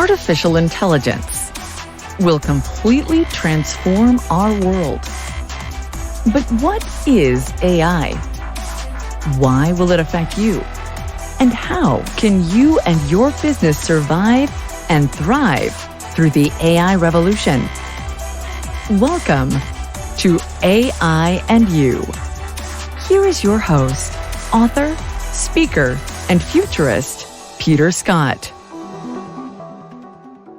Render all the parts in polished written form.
artificial intelligence will completely transform our world. But what is AI? Why will it affect you? And how can you and your business survive and thrive through the AI revolution? Welcome to AI and You. Here is your host, author, speaker, and futurist, Peter Scott.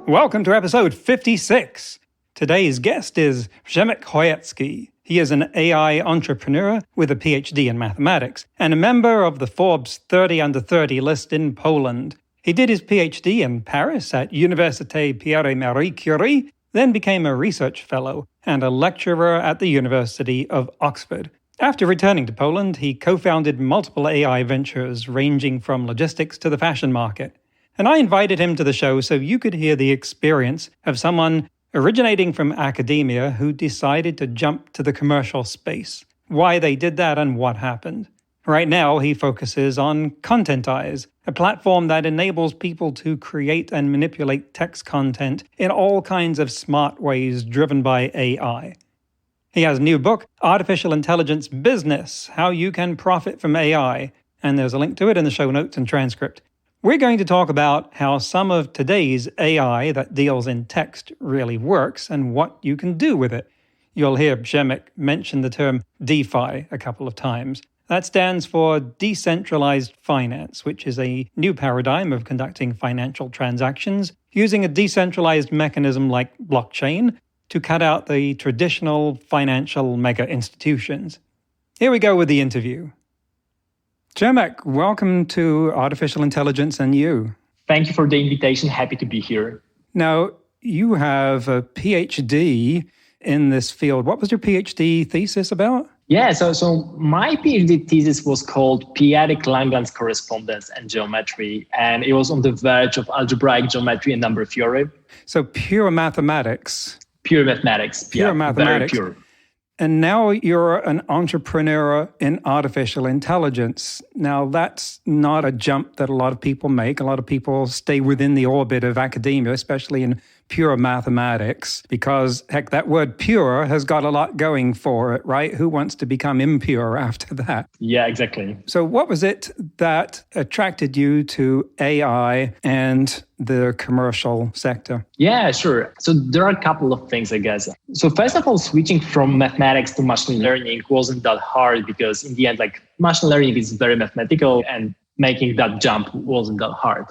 Welcome to episode 56. Today's guest is Przemek Chojecki. He is an AI entrepreneur with a PhD in mathematics and a member of the Forbes 30 under 30 list in Poland. He did his PhD in Paris at Université Pierre Marie Curie, then became a research fellow and a lecturer at the University of Oxford. After returning to Poland, he co-founded multiple AI ventures ranging from logistics to the fashion market. And I invited him to the show so you could hear the experience of someone originating from academia who decided to jump to the commercial space, why they did that and what happened. Right now, he focuses on Contentyze, a platform that enables people to create and manipulate text content in all kinds of smart ways driven by AI. He has a new book, Artificial Intelligence Business, How You Can Profit from AI, and there's a link to it in the show notes and transcript. We're going to talk about how some of today's AI that deals in text really works and what you can do with it. You'll hear Przemek mention the term DeFi a couple of times. That stands for Decentralized Finance, which is a new paradigm of conducting financial transactions using a decentralized mechanism like blockchain to cut out the traditional financial mega institutions. Here we go with the interview. Przemek, welcome to Artificial Intelligence and You. Thank you for the invitation. Happy to be here. Now, you have a PhD in this field. What was your PhD thesis about? Yeah, so my PhD thesis was called Periodic Lagrange Correspondence and Geometry, and it was on the verge of algebraic geometry and number theory. So pure mathematics. Pure mathematics. Pure mathematics. Very pure. And now you're an entrepreneur in artificial intelligence. Now, that's not a jump that a lot of people make. A lot of people stay within the orbit of academia, especially in pure mathematics, because, heck, that word pure has got a lot going for it, right? Who wants to become impure after that? Yeah, exactly. So what was it that attracted you to AI and the commercial sector? Yeah, sure. So there are a couple of things, I guess. So first of all, switching from mathematics to machine learning wasn't that hard because in the end, machine learning is very mathematical and making that jump wasn't that hard.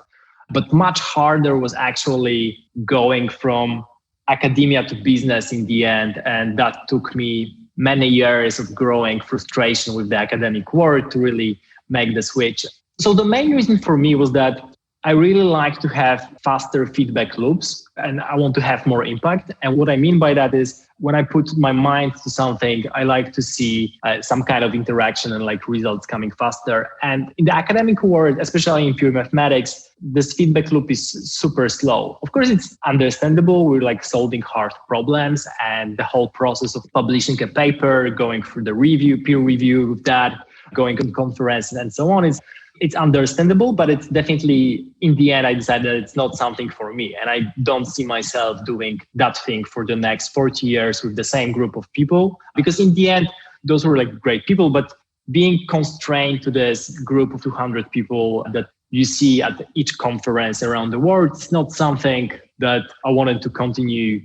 But much harder was actually going from academia to business in the end. And that took me many years of growing frustration with the academic world to really make the switch. So the main reason for me was that I really like to have faster feedback loops and I want to have more impact. And what I mean by that is when I put my mind to something, I like to see some kind of interaction and results coming faster. And in the academic world, especially in pure mathematics, this feedback loop is super slow. Of course, it's understandable. We're solving hard problems and the whole process of publishing a paper, going through the review, peer review with that, going to conferences and so on. It's understandable, but it's definitely, in the end, I decided that it's not something for me. And I don't see myself doing that thing for the next 40 years with the same group of people. Because in the end, those were great people, but being constrained to this group of 200 people that you see at each conference around the world, it's not something that I wanted to continue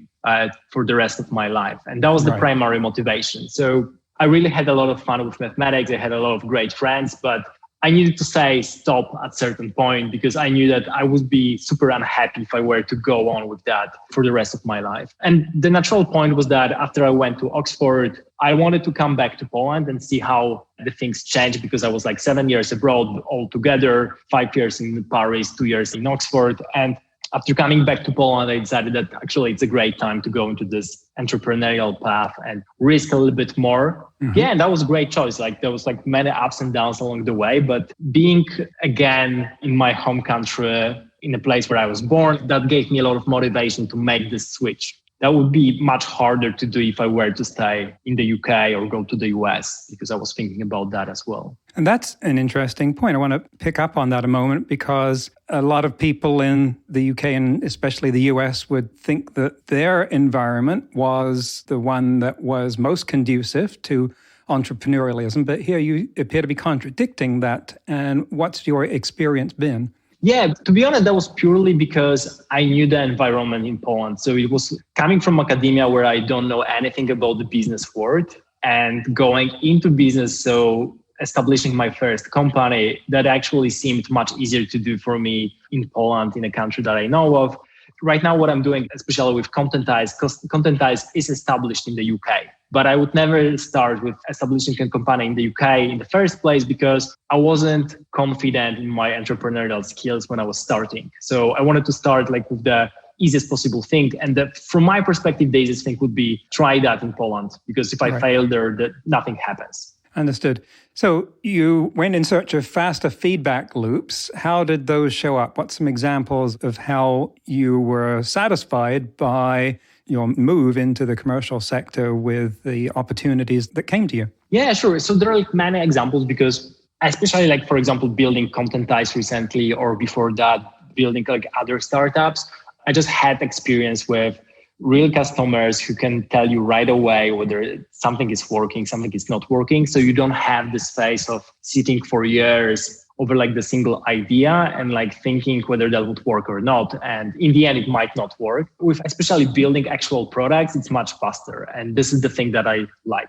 for the rest of my life. And that was the primary motivation. So I really had a lot of fun with mathematics. I had a lot of great friends, but I needed to say stop at a certain point because I knew that I would be super unhappy if I were to go on with that for the rest of my life. And the natural point was that after I went to Oxford, I wanted to come back to Poland and see how the things changed because I was 7 years abroad altogether, 5 years in Paris, 2 years in Oxford. And after coming back to Poland, I decided that actually it's a great time to go into this entrepreneurial path and risk a little bit more. Mm-hmm. Yeah, and that was a great choice. There was many ups and downs along the way, but being again in my home country, in a place where I was born, that gave me a lot of motivation to make this switch. that would be much harder to do if I were to stay in the UK or go to the US, because I was thinking about that as well. And that's an interesting point. I want to pick up on that a moment, because a lot of people in the UK and especially the US would think that their environment was the one that was most conducive to entrepreneurialism. But here you appear to be contradicting that. And what's your experience been? Yeah, to be honest, that was purely because I knew the environment in Poland. So it was coming from academia where I don't know anything about the business world, and going into business, so establishing my first company, that actually seemed much easier to do for me in Poland, in a country that I know of. Right now, what I'm doing, especially with Contentyze, because Contentyze is established in the UK. But I would never start with establishing a company in the UK in the first place, because I wasn't confident in my entrepreneurial skills when I was starting. So I wanted to start like with the easiest possible thing. And from my perspective, the easiest thing would be try that in Poland, because if I fail there, nothing happens. Understood. So you went in search of faster feedback loops. How did those show up? What's some examples of how you were satisfied by your move into the commercial sector with the opportunities that came to you? Yeah, sure. So there are like many examples, because especially like, for example, building Contentyze recently, or before that, building like other startups, I just had experience with real customers who can tell you right away whether something is working, something is not working. So you don't have this phase of sitting for years over like the single idea and like thinking whether that would work or not. And in the end, it might not work. With especially building actual products, it's much faster. And this is the thing that I like.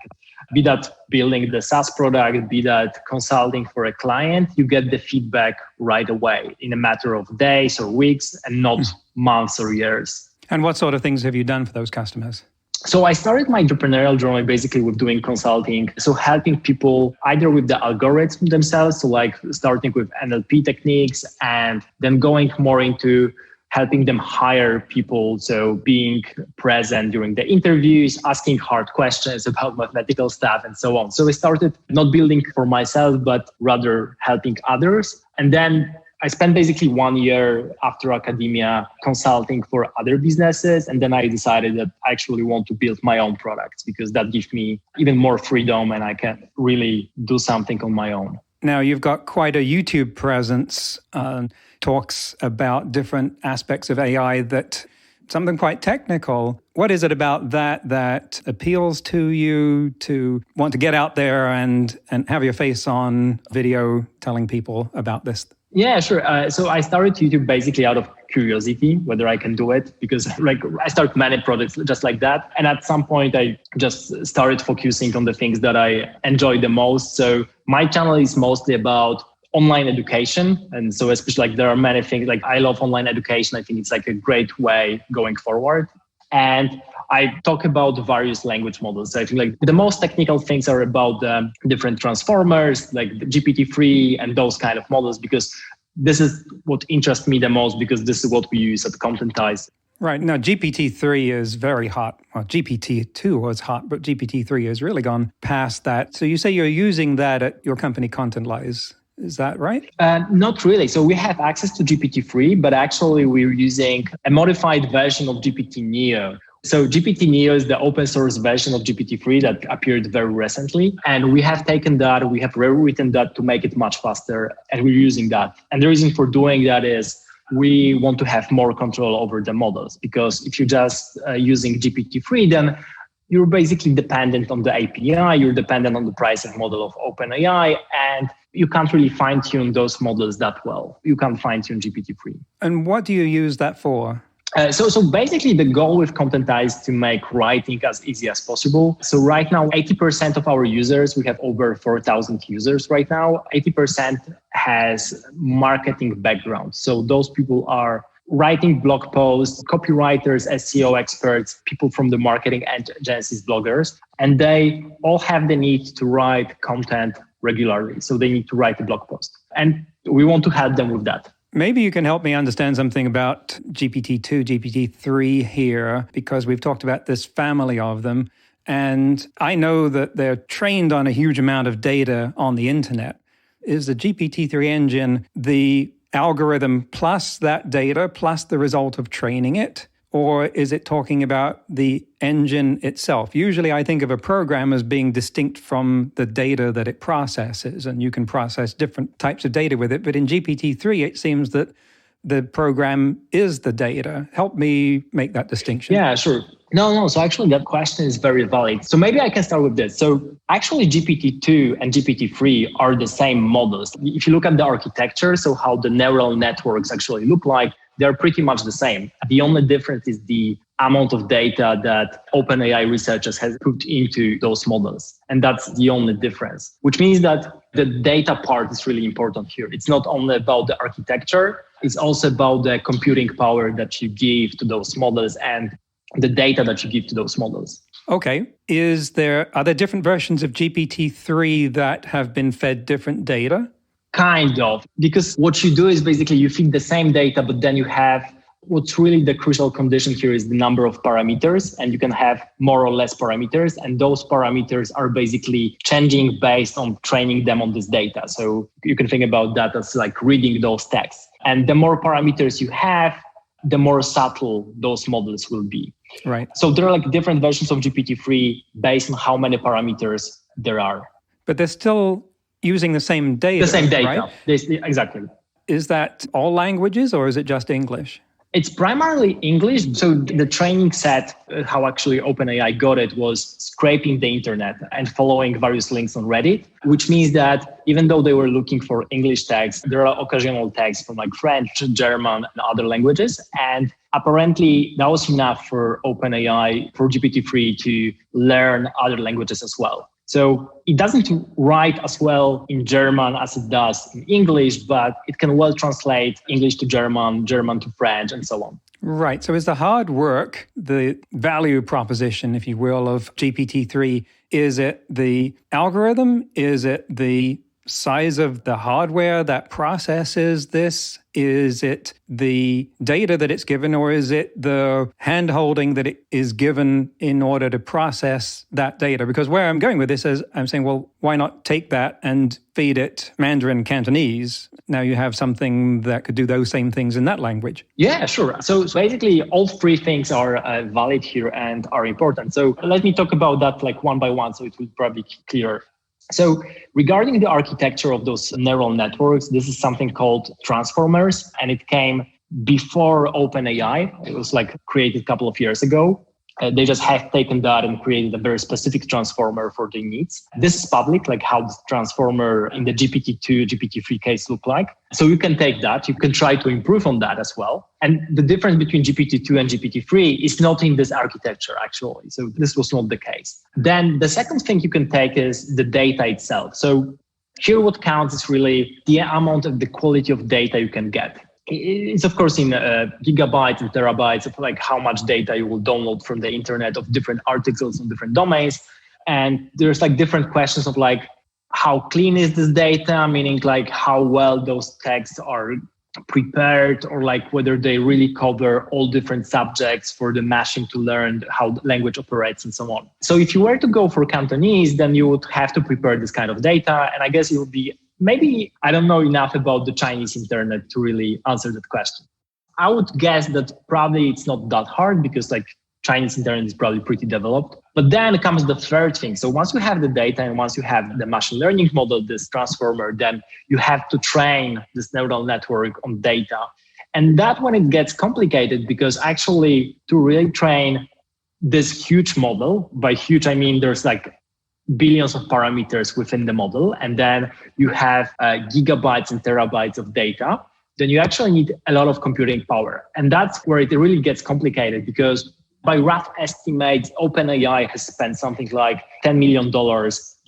Be that building the SaaS product, be that consulting for a client, you get the feedback right away in a matter of days or weeks, and not months or years. And what sort of things have you done for those customers? So I started my entrepreneurial journey basically with doing consulting. So helping people either with the algorithm themselves, so like starting with NLP techniques, and then going more into helping them hire people. So being present during the interviews, asking hard questions about mathematical stuff and so on. So I started not building for myself, but rather helping others. And then I spent basically 1 year after academia consulting for other businesses. And then I decided that I actually want to build my own products, because that gives me even more freedom and I can really do something on my own. Now, you've got quite a YouTube presence, talks about different aspects of AI, that something quite technical. What is it about that appeals to you to want to get out there and have your face on video telling people about this? Yeah, sure. So I started YouTube basically out of curiosity, whether I can do it, because like I started many products just like that. And at some point, I just started focusing on the things that I enjoy the most. So my channel is mostly about online education. And so especially like there are many things, like I love online education. I think it's like a great way going forward. And I talk about various language models. So I think like the most technical things are about the different transformers, like the GPT-3 and those kind of models, because this is what interests me the most, because this is what we use at Contentyze. Right. Now, GPT-3 is very hot. Well, GPT-2 was hot, but GPT-3 has really gone past that. So you say you're using that at your company, Contentyze. Is that right? Not really. So we have access to GPT-3, but actually we're using a modified version of GPT-Neo. So GPT-Neo is the open source version of GPT-3 that appeared very recently. And we have taken that, we have rewritten that to make it much faster. And we're using that. And the reason for doing that is we want to have more control over the models. Because if you're just using GPT-3, then you're basically dependent on the API, you're dependent on the pricing model of OpenAI, and you can't really fine-tune those models that well. You can't fine-tune GPT-3. And what do you use that for? So basically the goal with Contentyze is to make writing as easy as possible. So right now, 80% of our users, we have over 4,000 users right now, 80% has marketing background. So those people are writing blog posts, copywriters, SEO experts, people from the marketing agencies, bloggers, and they all have the need to write content regularly. So they need to write a blog post. And we want to help them with that. Maybe you can help me understand something about GPT-2, GPT-3 here, because we've talked about this family of them. And I know that they're trained on a huge amount of data on the internet. Is the GPT-3 engine the algorithm plus that data, plus the result of training it? or is it talking about the engine itself? Usually I think of a program as being distinct from the data that it processes, and you can process different types of data with it. But in GPT-3, it seems that the program is the data. Help me make that distinction. Yeah, sure. No. So actually that question is very valid. So maybe I can start with this. So actually GPT-2 and GPT-3 are the same models. If you look at the architecture, so how the neural networks actually look like, they're pretty much the same. The only difference is the amount of data that OpenAI researchers have put into those models. And that's the only difference, which means that the data part is really important here. It's not only about the architecture, it's also about the computing power that you give to those models and the data that you give to those models. Okay. Are there different versions of GPT-3 that have been fed different data? Kind of, because what you do is basically you feed the same data, but then you have what's really the crucial condition here is the number of parameters, and you can have more or less parameters. And those parameters are basically changing based on training them on this data. So you can think about that as like reading those texts. And the more parameters you have, the more subtle those models will be. Right. So there are like different versions of GPT-3 based on how many parameters there are. But they're still using the same data. The same data, right? Exactly. Is that all languages or is it just English? It's primarily English. So the training set, how actually OpenAI got it, was scraping the internet and following various links on Reddit, which means that even though they were looking for English text, there are occasional texts from like French, German, and other languages. And apparently that was enough for OpenAI, for GPT-3 to learn other languages as well. So it doesn't write as well in German as it does in English, but it can well translate English to German, German to French, and so on. Right. So is the hard work, the value proposition, if you will, of GPT-3, is it the algorithm? Is it the size of the hardware that processes this? Is it the data that it's given, or is it the hand-holding that it is given in order to process that data? Because where I'm going with this is I'm saying, well, why not take that and feed it Mandarin Cantonese? Now you have something that could do those same things in that language. Yeah, sure. So basically, all three things are valid here and are important. So let me talk about that like one by one, so it will probably be clearer. So regarding the architecture of those neural networks, this is something called transformers, and it came before OpenAI. It was like created a couple of years ago. They just have taken that and created a very specific transformer for their needs. This is public, like how the transformer in the GPT-2, GPT-3 case look like. So you can take that, you can try to improve on that as well. And the difference between GPT-2 and GPT-3 is not in this architecture, actually. So this was not the case. Then the second thing you can take is the data itself. So here what counts is really the amount of the quality of data you can get. It's of course in gigabytes and terabytes of like how much data you will download from the internet of different articles on different domains. And there's like different questions of like how clean is this data, meaning like how well those texts are prepared, or like whether they really cover all different subjects for the machine to learn how the language operates and so on. So if you were to go for Cantonese, then you would have to prepare this kind of data. And I guess it would be maybe I don't know enough about the Chinese internet to really answer that question. I would guess that probably it's not that hard because like Chinese internet is probably pretty developed. But then comes the third thing. So once you have the data and once you have the machine learning model, this transformer, then you have to train this neural network on data. And that when it gets complicated, because actually to really train this huge model, by huge, I mean there's like billions of parameters within the model, and then you have gigabytes and terabytes of data, then you actually need a lot of computing power. And that's where it really gets complicated, because by rough estimates, OpenAI has spent something like $10 million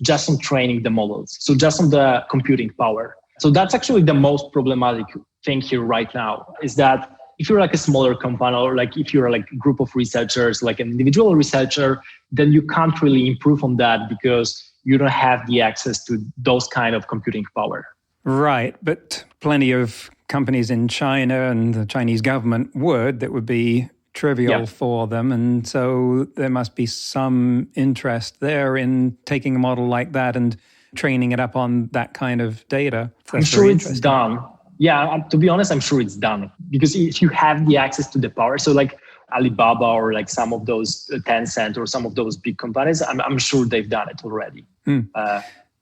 just on training the models. So just on the computing power. So that's actually the most problematic thing here right now, is that if you're like a smaller company, or like if you're like a group of researchers, like an individual researcher, then you can't really improve on that because you don't have the access to those kind of computing power. Right. But plenty of companies in China and the Chinese government that would be trivial for them. And so there must be some interest there in taking a model like that and training it up on that kind of data. I'm sure it's done. Yeah, to be honest, I'm sure it's done. Because if you have the access to the power, so like Alibaba or like some of those Tencent or some of those big companies, I'm sure they've done it already.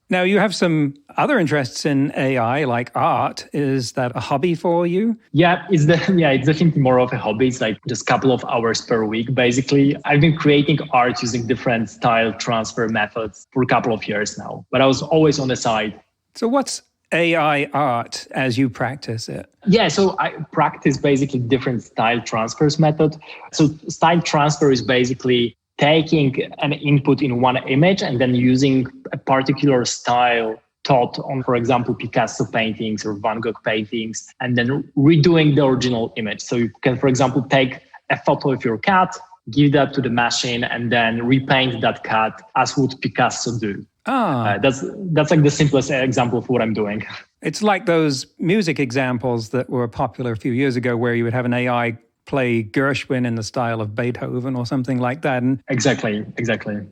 Now, you have some other interests in AI, like art. Is that a hobby for you? Yeah, it's definitely more of a hobby. It's like just a couple of hours per week, basically. I've been creating art using different style transfer methods for a couple of years now, but I was always on the side. So what's AI art as you practice it? Yeah, so I practice basically different style transfers method. So style transfer is basically taking an input in one image and then using a particular style taught on, for example, Picasso paintings or Van Gogh paintings, and then redoing the original image. So you can, for example, take a photo of your cat, give that to the machine, and then repaint that cat as would Picasso do. That's like the simplest example of what I'm doing. It's like those music examples that were popular a few years ago where you would have an AI play Gershwin in the style of Beethoven or something like that. And Exactly.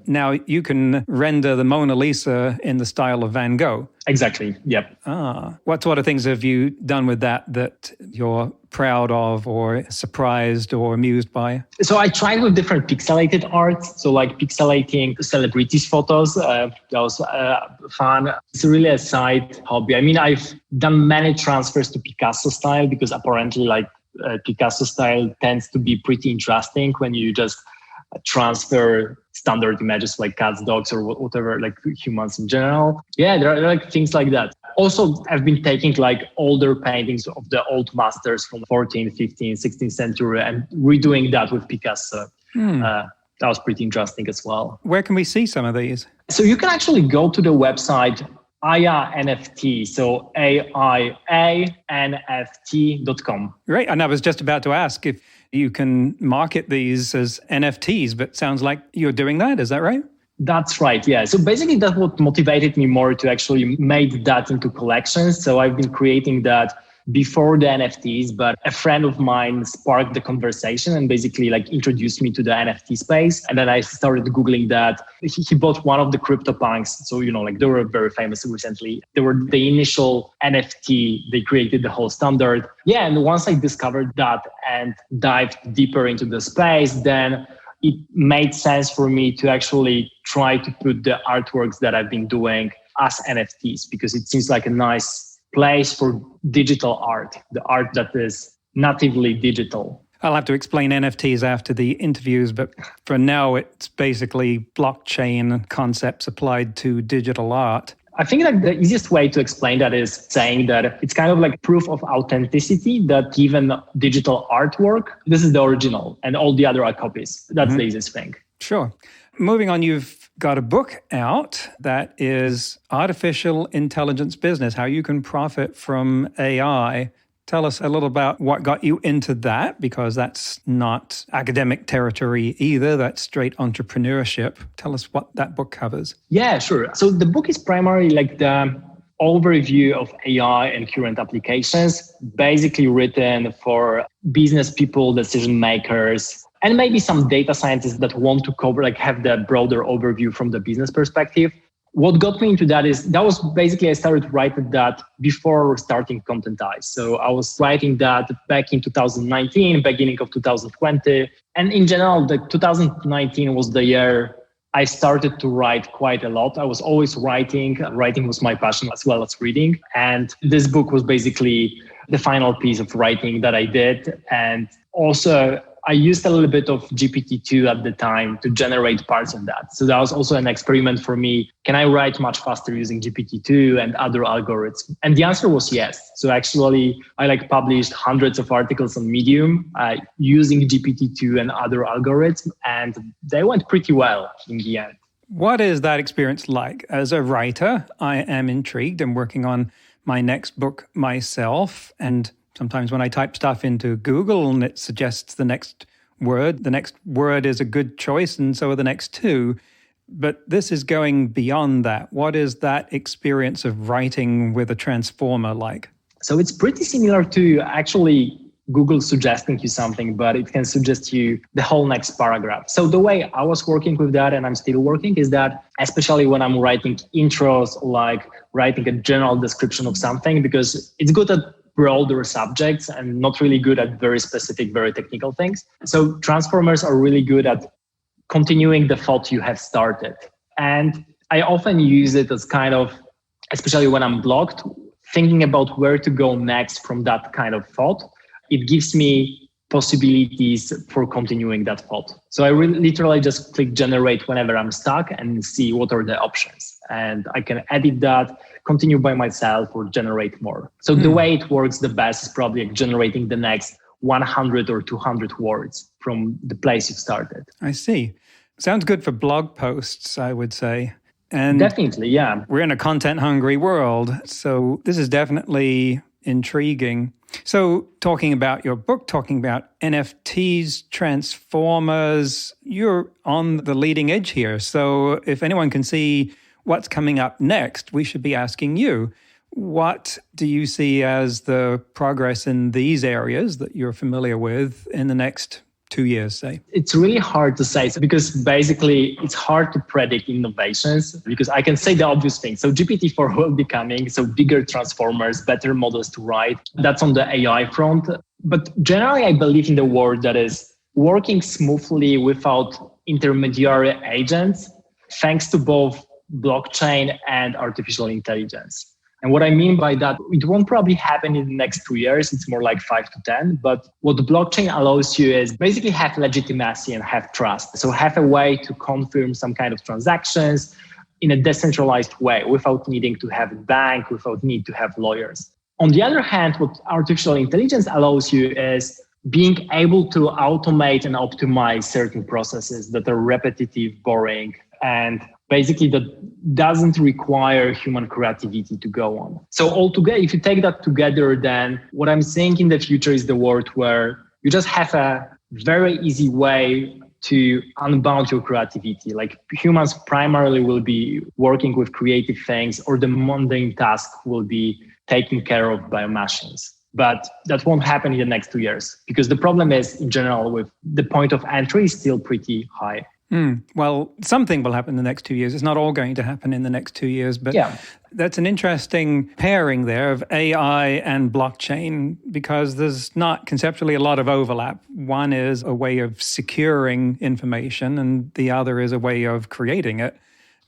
now you can render the Mona Lisa in the style of Van Gogh. Exactly, yep. What sort of things have you done with that you're proud of or surprised or amused by? So I tried with different pixelated art. So like pixelating celebrities' photos. That was fun. It's really a side hobby. I mean, I've done many transfers to Picasso style because apparently like Picasso style tends to be pretty interesting when you just transfer standard images like cats, dogs, or whatever, like humans in general. Yeah, there are like things like that. Also, I've been taking like older paintings of the old masters from 14th, 15th, 16th century and redoing that with Picasso. That was pretty interesting as well. Where can we see some of these? So you can actually go to the website Aya NFT, so AIANFT.com. Great. And I was just about to ask if you can market these as NFTs, but sounds like you're doing that. Is that right? That's right, yeah. So basically that's what motivated me more to actually make that into collections. So I've been creating that before the NFTs, but a friend of mine sparked the conversation and basically like introduced me to the NFT space. And then I started Googling that. He bought one of the CryptoPunks. So, like they were very famous recently. They were the initial NFT. They created the whole standard. Yeah. And once I discovered that and dived deeper into the space, then it made sense for me to actually try to put the artworks that I've been doing as NFTs because it seems like a nice place for digital art, the art that is natively digital. I'll have to explain NFTs after the interviews, but for now, it's basically blockchain concepts applied to digital art. I think that the easiest way to explain that is saying that it's kind of like proof of authenticity that given digital artwork, this is the original and all the other are copies. That's the easiest thing. Sure. Moving on, you've got a book out that is Artificial Intelligence Business, How You Can Profit from AI. Tell us a little about what got you into that, because that's not academic territory either. That's straight entrepreneurship. Tell us what that book covers. Yeah, sure. So the book is primarily like the overview of AI and current applications, basically written for business people, decision makers, and maybe some data scientists that want to cover, like have the broader overview from the business perspective. What got me into that was basically I started writing that before starting Contentyze. So I was writing that back in 2019, beginning of 2020. And in general, the 2019 was the year I started to write quite a lot. I was always writing. Writing was my passion as well as reading. And this book was basically the final piece of writing that I did. And also, I used a little bit of GPT-2 at the time to generate parts of that. So that was also an experiment for me. Can I write much faster using GPT-2 and other algorithms? And the answer was yes. So actually, I published hundreds of articles on Medium using GPT-2 and other algorithms, and they went pretty well in the end. What is that experience like? As a writer, I am intrigued. I'm working on my next book myself, and sometimes when I type stuff into Google and it suggests the next word is a good choice, and so are the next two. But this is going beyond that. What is that experience of writing with a transformer like? So it's pretty similar to actually Google suggesting you something, but it can suggest you the whole next paragraph. So the way I was working with that, and I'm still working, is that especially when I'm writing intros, like writing a general description of something, because it's good at broader subjects and not really good at very specific, very technical things. So transformers are really good at continuing the thought you have started. And I often use it as kind of, especially when I'm blocked, thinking about where to go next from that kind of thought. It gives me possibilities for continuing that thought. So I literally just click generate whenever I'm stuck and see what are the options. And I can edit that, continue by myself, or generate more. So the way it works the best is probably like generating the next 100 or 200 words from the place you started. I see. Sounds good for blog posts, I would say. And definitely, yeah. We're in a content-hungry world, so this is definitely intriguing. So talking about your book, talking about NFTs, transformers, you're on the leading edge here. So if anyone can see what's coming up next, we should be asking you, what do you see as the progress in these areas that you're familiar with in the next 2 years, say? It's really hard to say because basically it's hard to predict innovations because I can say the obvious thing. So GPT-4 will be coming, so bigger transformers, better models to write. That's on the AI front. But generally, I believe in the world that is working smoothly without intermediary agents, thanks to both blockchain and artificial intelligence. And what I mean by that, it won't probably happen in the next 2 years. It's more like 5 to 10. But what the blockchain allows you is basically have legitimacy and have trust. So have a way to confirm some kind of transactions in a decentralized way without needing to have a bank, without need to have lawyers. On the other hand, what artificial intelligence allows you is being able to automate and optimize certain processes that are repetitive, boring, and basically that doesn't require human creativity to go on. So altogether, if you take that together, then what I'm saying in the future is the world where you just have a very easy way to unbound your creativity. Like humans primarily will be working with creative things, or the mundane task will be taken care of by machines. But that won't happen in the next 2 years because the problem is, in general, with the point of entry is still pretty high. Well, something will happen in the next 2 years. It's not all going to happen in the next 2 years, but that's an interesting pairing there of AI and blockchain because there's not conceptually a lot of overlap. One is a way of securing information and the other is a way of creating it.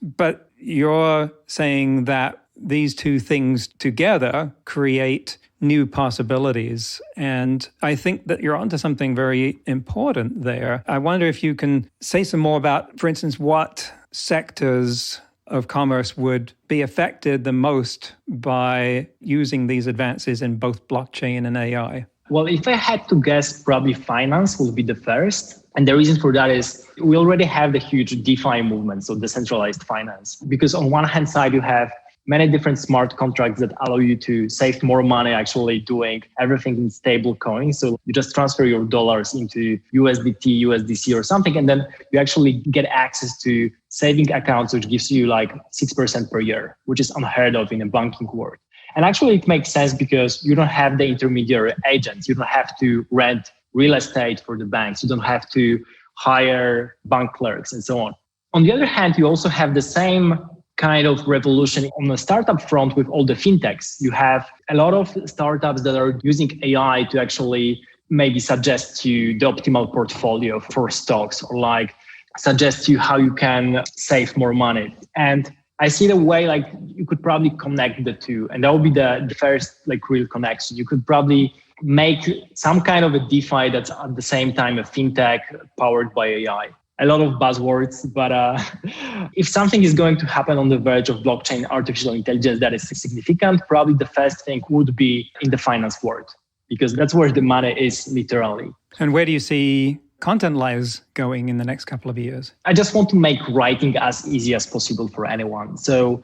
But you're saying that these two things together create new possibilities. And I think that you're onto something very important there. I wonder if you can say some more about, for instance, what sectors of commerce would be affected the most by using these advances in both blockchain and AI. Well, if I had to guess, probably finance will be the first. And the reason for that is we already have the huge DeFi movement, so decentralized finance. Because on one hand side, you have many different smart contracts that allow you to save more money actually doing everything in stable coins. So you just transfer your dollars into USDT, USDC or something, and then you actually get access to saving accounts, which gives you like 6% per year, which is unheard of in a banking world. And actually it makes sense because you don't have the intermediary agents. You don't have to rent real estate for the banks. You don't have to hire bank clerks and so on. On the other hand, you also have the same kind of revolution on the startup front with all the fintechs. You have a lot of startups that are using AI to actually maybe suggest to you the optimal portfolio for stocks or like suggest to you how you can save more money. And I see the way like you could probably connect the two. And that would be the first like real connection. You could probably make some kind of a DeFi that's at the same time a fintech powered by AI. A lot of buzzwords, but if something is going to happen on the verge of blockchain artificial intelligence that is significant, probably the first thing would be in the finance world, because that's where the money is literally. And where do you see Contentyze going in the next couple of years? I just want to make writing as easy as possible for anyone. So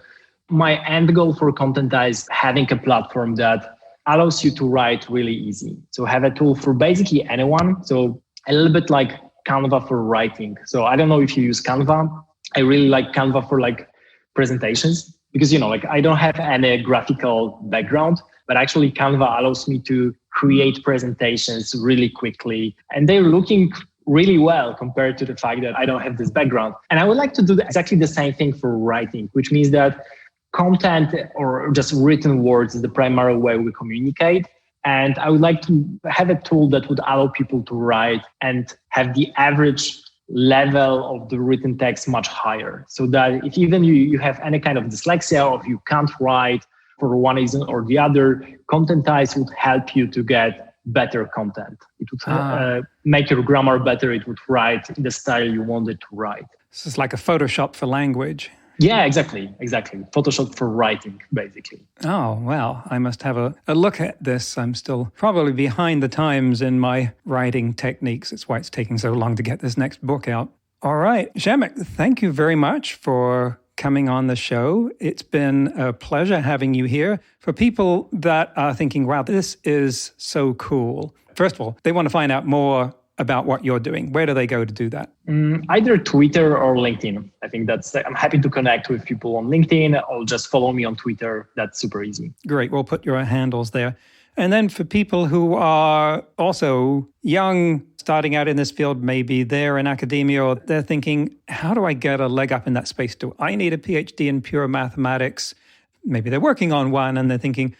my end goal for Contentyze is having a platform that allows you to write really easy. So have a tool for basically anyone. So a little bit like Canva for writing. So I don't know if you use Canva. I really like Canva for like presentations because, like I don't have any graphical background, but actually Canva allows me to create presentations really quickly. And they're looking really well compared to the fact that I don't have this background. And I would like to do exactly the same thing for writing, which means that content or just written words is the primary way we communicate. And I would like to have a tool that would allow people to write and have the average level of the written text much higher. So that if even you have any kind of dyslexia or if you can't write for one reason or the other, Contentyze would help you to get better content. It would make your grammar better. It would write in the style you wanted to write. This is like a Photoshop for language. Yeah, exactly. Photoshop for writing, basically. Oh, well, I must have a look at this. I'm still probably behind the times in my writing techniques. It's why it's taking so long to get this next book out. All right, Przemek, thank you very much for coming on the show. It's been a pleasure having you here. For people that are thinking, wow, this is so cool. First of all, they want to find out more about what you're doing. Where do they go to do that? Either Twitter or LinkedIn. I think I'm happy to connect with people on LinkedIn or just follow me on Twitter. That's super easy. Great. We'll put your handles there. And then for people who are also young, starting out in this field, maybe they're in academia or they're thinking, how do I get a leg up in that space? Do I need a PhD in pure mathematics? Maybe they're working on one and they're thinking,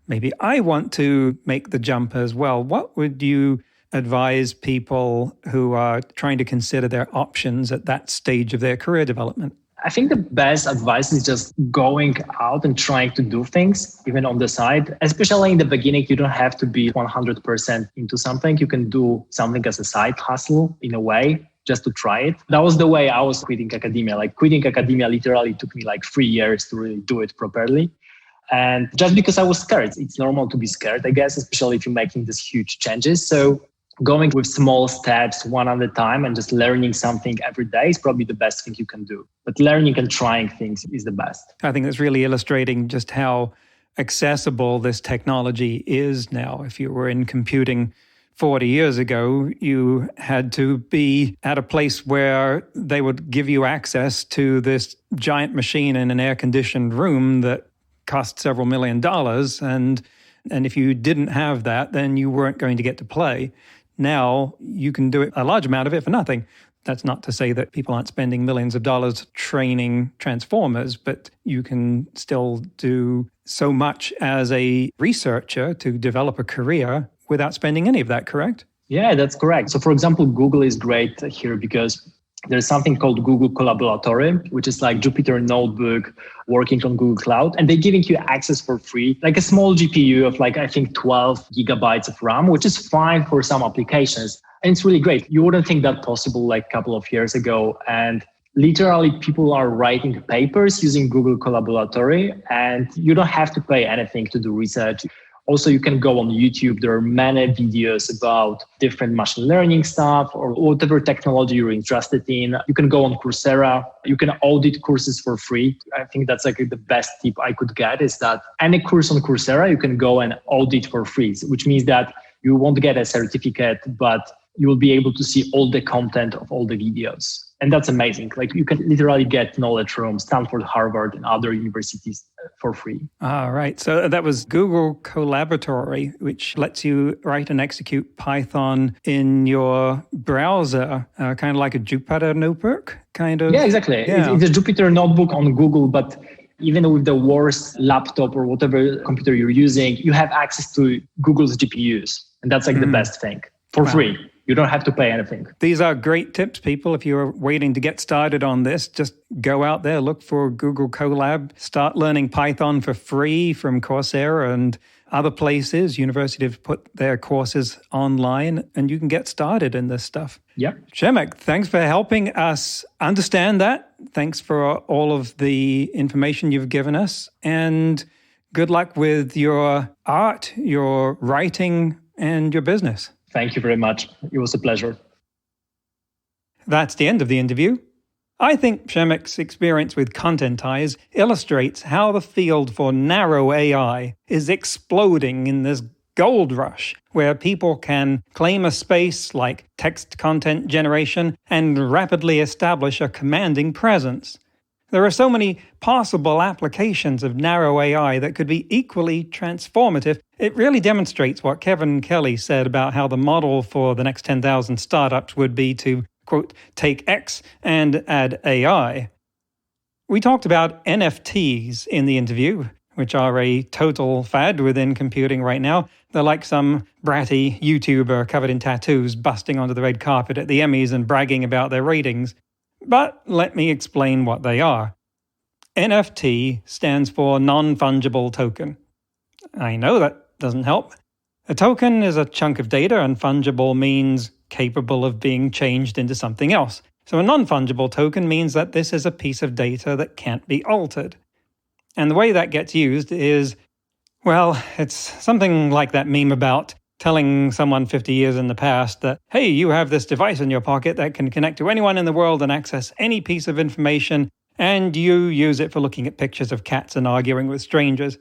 maybe I want to make the jump as well. What would you advise people who are trying to consider their options at that stage of their career development? I think the best advice is just going out and trying to do things, even on the side. Especially in the beginning, you don't have to be 100% into something. You can do something as a side hustle in a way, just to try it. That was the way I was quitting academia. Like quitting academia literally took me like 3 years to really do it properly. And just because I was scared, it's normal to be scared, I guess, especially if you're making these huge changes. So going with small steps, one at a time, and just learning something every day is probably the best thing you can do. But learning and trying things is the best. I think that's really illustrating just how accessible this technology is now. If you were in computing 40 years ago, you had to be at a place where they would give you access to this giant machine in an air-conditioned room that cost several $1 million. And if you didn't have that, then you weren't going to get to play. Now you can do a large amount of it for nothing. That's not to say that people aren't spending millions of dollars training transformers, but you can still do so much as a researcher to develop a career without spending any of that, correct? Yeah, that's correct. So for example, Google is great here because there's something called Google Collaboratory, which is like Jupyter Notebook working on Google Cloud. And they're giving you access for free, like a small GPU of like, I think 12 gigabytes of RAM, which is fine for some applications. And it's really great. You wouldn't think that possible like a couple of years ago. And literally people are writing papers using Google Collaboratory and you don't have to pay anything to do research. Also, you can go on YouTube. There are many videos about different machine learning stuff or whatever technology you're interested in. You can go on Coursera. You can audit courses for free. I think that's like the best tip I could get is that any course on Coursera, you can go and audit for free, which means that you won't get a certificate, but you will be able to see all the content of all the videos. And that's amazing. Like you can literally get knowledge from Stanford, Harvard, and other universities for free. All right. So that was Google Collaboratory, which lets you write and execute Python in your browser, kind of like a Jupyter notebook, kind of. Yeah, exactly. Yeah. It's a Jupyter notebook on Google, but even with the worst laptop or whatever computer you're using, you have access to Google's GPUs. And that's like the best thing for free. You don't have to pay anything. These are great tips, people. If you're waiting to get started on this, just go out there, look for Google Colab, start learning Python for free from Coursera and other places. Universities have put their courses online and you can get started in this stuff. Yeah. Przemek, thanks for helping us understand that. Thanks for all of the information you've given us. And good luck with your art, your writing, and your business. Thank you very much. It was a pleasure. That's the end of the interview. I think Przemek's experience with Contentyze illustrates how the field for narrow AI is exploding in this gold rush, where people can claim a space like text content generation and rapidly establish a commanding presence. There are so many possible applications of narrow AI that could be equally transformative. It really demonstrates what Kevin Kelly said about how the model for the next 10,000 startups would be to, quote, take X and add AI. We talked about NFTs in the interview. which are a total fad within computing right now. They're like some bratty YouTuber covered in tattoos busting onto the red carpet at the Emmys and bragging about their ratings. But let me explain what they are. NFT stands for non-fungible token. I know that doesn't help. A token is a chunk of data, and fungible means capable of being changed into something else. So a non-fungible token means that this is a piece of data that can't be altered. And the way that gets used is, well, it's something like that meme about telling someone 50 years in the past that, hey, you have this device in your pocket that can connect to anyone in the world and access any piece of information, and you use it for looking at pictures of cats and arguing with strangers.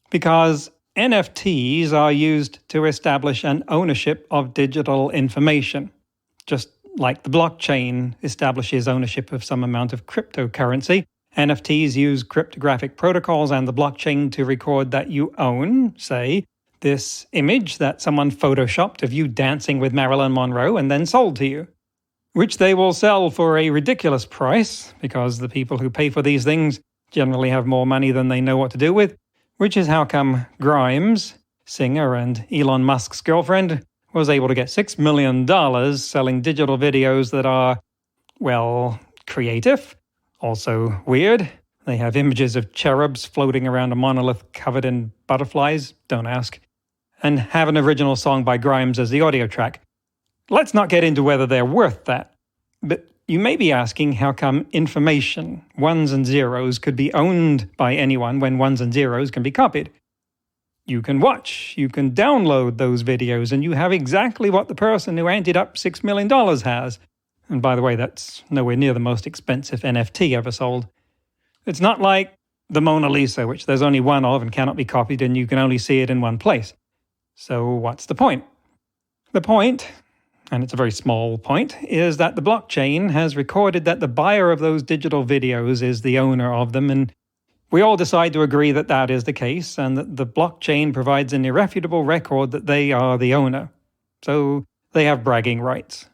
Because NFTs are used to establish an ownership of digital information, just like the blockchain establishes ownership of some amount of cryptocurrency. NFTs use cryptographic protocols and the blockchain to record that you own, say, this image that someone photoshopped of you dancing with Marilyn Monroe and then sold to you, which they will sell for a ridiculous price because the people who pay for these things generally have more money than they know what to do with, which is how come Grimes, singer and Elon Musk's girlfriend, was able to get $6 million selling digital videos that are, well, creative, also weird. They have images of cherubs floating around a monolith covered in butterflies, don't ask, and have an original song by Grimes as the audio track. Let's not get into whether they're worth that, but you may be asking how come information, ones and zeros, could be owned by anyone when ones and zeros can be copied. You can watch, you can download those videos, and you have exactly what the person who anteed up $6 million has. And by the way, that's nowhere near the most expensive NFT ever sold. It's not like the Mona Lisa, which there's only one of and cannot be copied, and you can only see it in one place. So what's the point? The point, and it's a very small point, is that the blockchain has recorded that the buyer of those digital videos is the owner of them, and we all decide to agree that that is the case, and that the blockchain provides an irrefutable record that they are the owner. So they have bragging rights.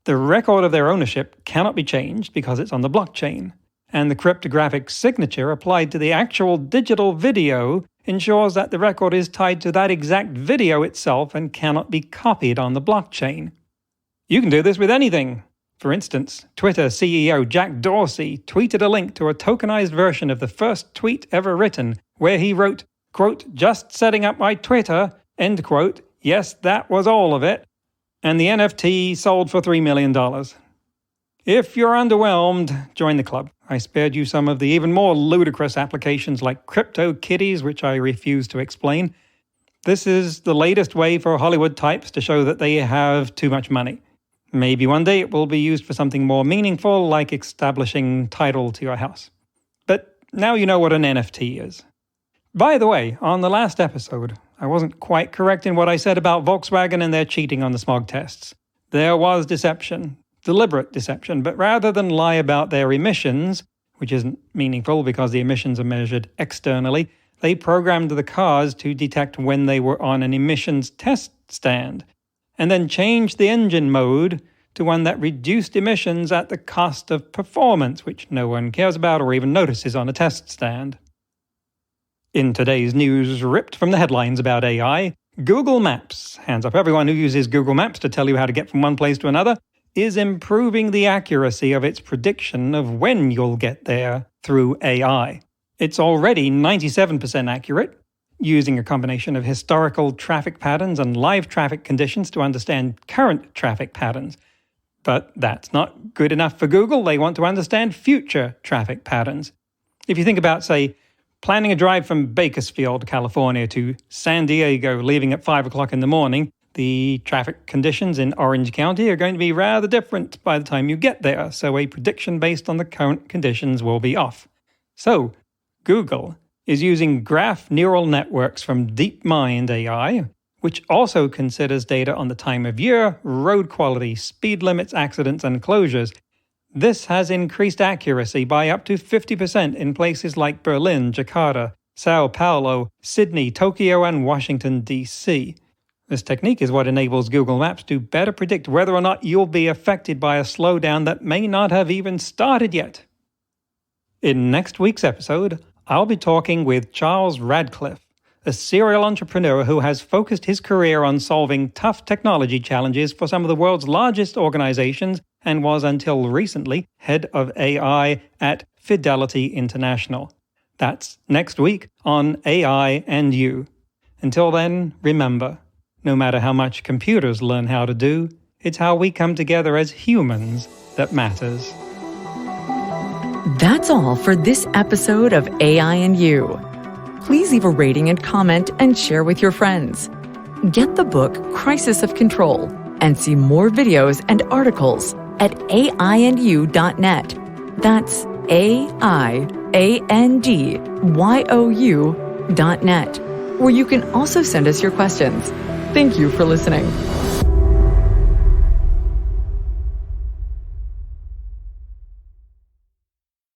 The record of their ownership cannot be changed because it's on the blockchain, and the cryptographic signature applied to the actual digital video ensures that the record is tied to that exact video itself and cannot be copied on the blockchain. You can do this with anything. For instance, Twitter CEO Jack Dorsey tweeted a link to a tokenized version of the first tweet ever written, where he wrote, quote, "Just setting up my Twitter," end quote. Yes, that was all of it. And the NFT sold for $3 million. If you're underwhelmed, join the club. I spared you some of the even more ludicrous applications like crypto kitties, which I refuse to explain. This is the latest way for Hollywood types to show that they have too much money. Maybe one day it will be used for something more meaningful, like establishing title to your house. But now you know what an NFT is. By the way, on the last episode, I wasn't quite correct in what I said about Volkswagen and their cheating on the smog tests. There was deception, deliberate deception, but rather than lie about their emissions, which isn't meaningful because the emissions are measured externally, they programmed the cars to detect when they were on an emissions test stand, and then changed the engine mode to one that reduced emissions at the cost of performance, which no one cares about or even notices on a test stand. In today's news ripped from the headlines about AI, Google Maps, hands up everyone who uses Google Maps to tell you how to get from one place to another, is improving the accuracy of its prediction of when you'll get there through AI. It's already 97% accurate, using a combination of historical traffic patterns and live traffic conditions to understand current traffic patterns. But that's not good enough for Google. They want to understand future traffic patterns. If you think about, say, planning a drive from Bakersfield, California to San Diego, leaving at 5 o'clock in the morning, the traffic conditions in Orange County are going to be rather different by the time you get there, so a prediction based on the current conditions will be off. So, Google is using graph neural networks from DeepMind AI, which also considers data on the time of year, road quality, speed limits, accidents, and closures. This has increased accuracy by up to 50% in places like Berlin, Jakarta, Sao Paulo, Sydney, Tokyo, and Washington, D.C. This technique is what enables Google Maps to better predict whether or not you'll be affected by a slowdown that may not have even started yet. In next week's episode, I'll be talking with Charles Radcliffe, a serial entrepreneur who has focused his career on solving tough technology challenges for some of the world's largest organizations and was until recently head of AI at Fidelity International. That's next week on AI and You. Until then, remember, no matter how much computers learn how to do, it's how we come together as humans that matters. That's all for this episode of AI and You. Please leave a rating and comment and share with your friends. Get the book Crisis of Control and see more videos and articles at aiandyou.net. That's aiandyu.net, where you can also send us your questions. Thank you for listening.